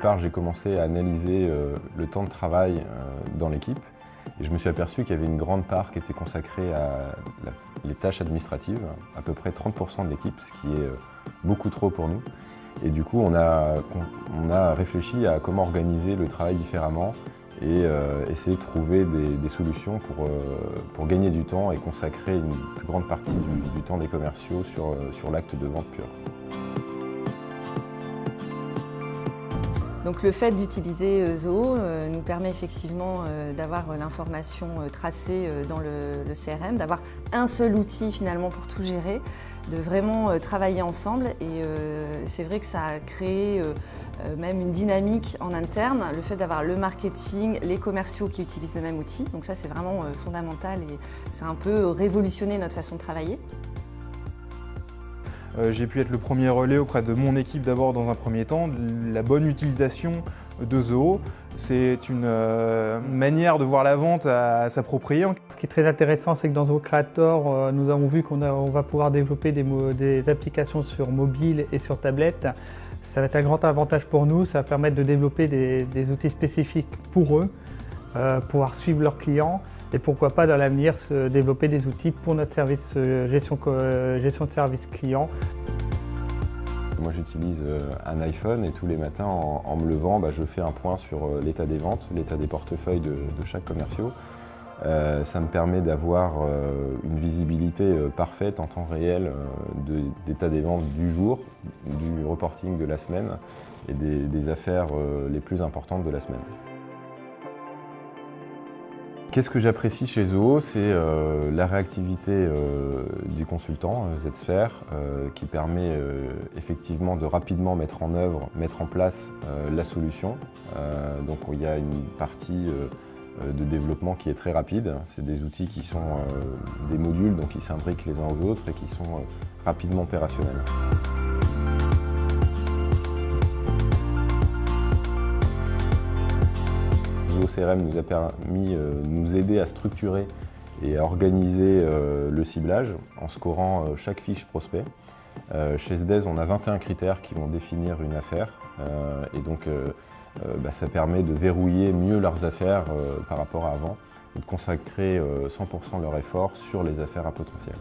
part, j'ai commencé à analyser le temps de travail dans l'équipe et je me suis aperçu qu'il y avait une grande part qui était consacrée à les tâches administratives, à peu près 30% de l'équipe, ce qui est beaucoup trop pour nous. Et du coup, on a réfléchi à comment organiser le travail différemment et essayer de trouver des solutions pour gagner du temps et consacrer une plus grande partie du temps des commerciaux sur l'acte de vente pure. Donc le fait d'utiliser Zoho nous permet effectivement d'avoir l'information tracée dans le CRM, d'avoir un seul outil finalement pour tout gérer, de vraiment travailler ensemble et c'est vrai que ça a créé même une dynamique en interne, le fait d'avoir le marketing, les commerciaux qui utilisent le même outil, donc ça c'est vraiment fondamental et ça a un peu révolutionné notre façon de travailler. J'ai pu être le premier relais auprès de mon équipe d'abord dans un premier temps. La bonne utilisation de Zoho, c'est une manière de voir la vente à s'approprier. Ce qui est très intéressant, c'est que dans Zoho Creator, nous avons vu qu'on va pouvoir développer des applications sur mobile et sur tablette. Ça va être un grand avantage pour nous, ça va permettre de développer des outils spécifiques pour eux, pouvoir suivre leurs clients. Et pourquoi pas dans l'avenir se développer des outils pour notre service gestion de service client. Moi j'utilise un iPhone et tous les matins en me levant, je fais un point sur l'état des ventes, l'état des portefeuilles de chaque commerciaux. Ça me permet d'avoir une visibilité parfaite en temps réel d'état des ventes du jour, du reporting de la semaine et des affaires les plus importantes de la semaine. Qu'est-ce que j'apprécie chez Zoho? C'est la réactivité du consultant Zsphère qui permet effectivement de rapidement mettre en place la solution. Donc il y a une partie de développement qui est très rapide. C'est des outils qui sont des modules, donc qui s'imbriquent les uns aux autres et qui sont rapidement opérationnels. Zoho CRM nous a permis de nous aider à structurer et à organiser le ciblage en scorant chaque fiche prospect. Chez ZDES, on a 21 critères qui vont définir une affaire et donc ça permet de verrouiller mieux leurs affaires par rapport à avant et de consacrer 100% leur effort sur les affaires à potentiel.